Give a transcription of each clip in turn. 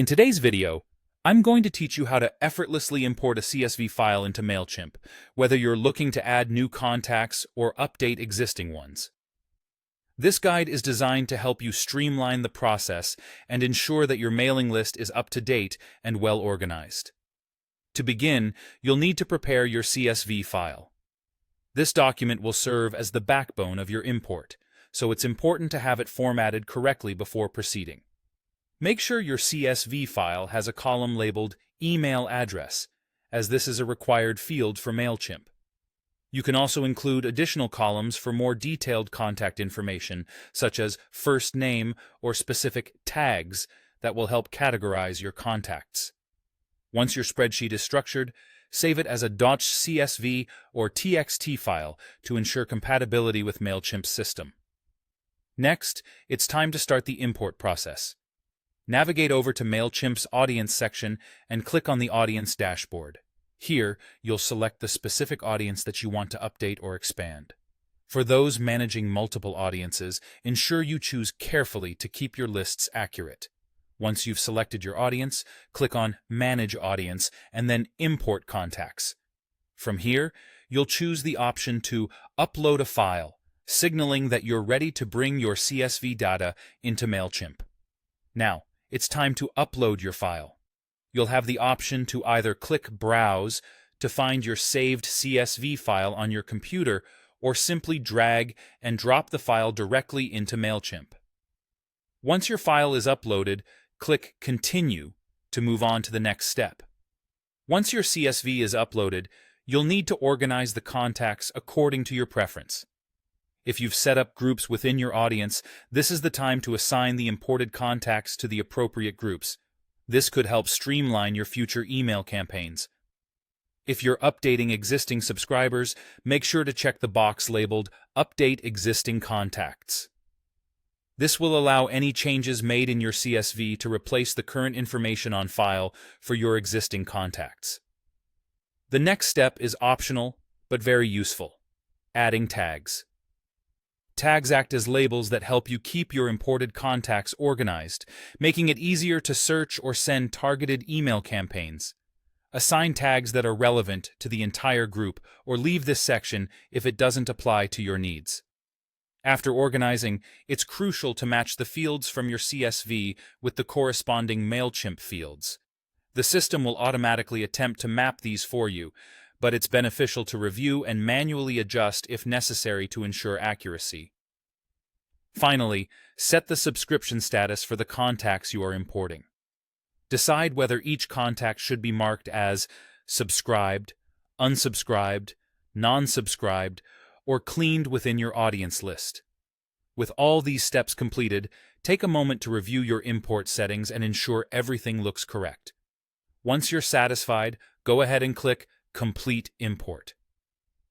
In today's video, I'm going to teach you how to effortlessly import a CSV file into Mailchimp, whether you're looking to add new contacts or update existing ones. This guide is designed to help you streamline the process and ensure that your mailing list is up to date and well organized. To begin, you'll need to prepare your CSV file. This document will serve as the backbone of your import, so it's important to have it formatted correctly before proceeding. Make sure your CSV file has a column labeled Email Address, as this is a required field for Mailchimp. You can also include additional columns for more detailed contact information, such as first name or specific tags that will help categorize your contacts. Once your spreadsheet is structured, save it as a .csv or txt file to ensure compatibility with Mailchimp's system. Next, it's time to start the import process. Navigate over to Mailchimp's Audience section and click on the Audience dashboard. Here, you'll select the specific audience that you want to update or expand. For those managing multiple audiences, ensure you choose carefully to keep your lists accurate. Once you've selected your audience, click on Manage Audience and then Import Contacts. From here, you'll choose the option to Upload a File, signaling that you're ready to bring your CSV data into Mailchimp. Now, it's time to upload your file. You'll have the option to either click Browse to find your saved CSV file on your computer or simply drag and drop the file directly into Mailchimp. Once your file is uploaded, click Continue to move on to the next step. Once your CSV is uploaded, you'll need to organize the contacts according to your preference. If you've set up groups within your audience, this is the time to assign the imported contacts to the appropriate groups. This could help streamline your future email campaigns. If you're updating existing subscribers, make sure to check the box labeled Update Existing Contacts. This will allow any changes made in your CSV to replace the current information on file for your existing contacts. The next step is optional, but very useful: adding tags. Tags act as labels that help you keep your imported contacts organized, making it easier to search or send targeted email campaigns. Assign tags that are relevant to the entire group, or leave this section if it doesn't apply to your needs. After organizing, it's crucial to match the fields from your CSV with the corresponding Mailchimp fields. The system will automatically attempt to map these for you, but it's beneficial to review and manually adjust if necessary to ensure accuracy. Finally, set the subscription status for the contacts you are importing. Decide whether each contact should be marked as subscribed, unsubscribed, non-subscribed, or cleaned within your audience list. With all these steps completed, take a moment to review your import settings and ensure everything looks correct. Once you're satisfied, go ahead and click Complete Import.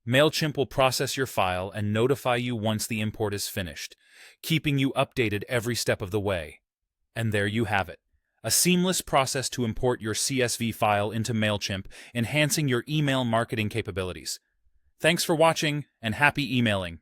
Mailchimp will process your file and notify you once the import is finished, keeping you updated every step of the way. And there you have it, a seamless process to import your CSV file into Mailchimp, enhancing your email marketing capabilities. Thanks for watching, and happy emailing!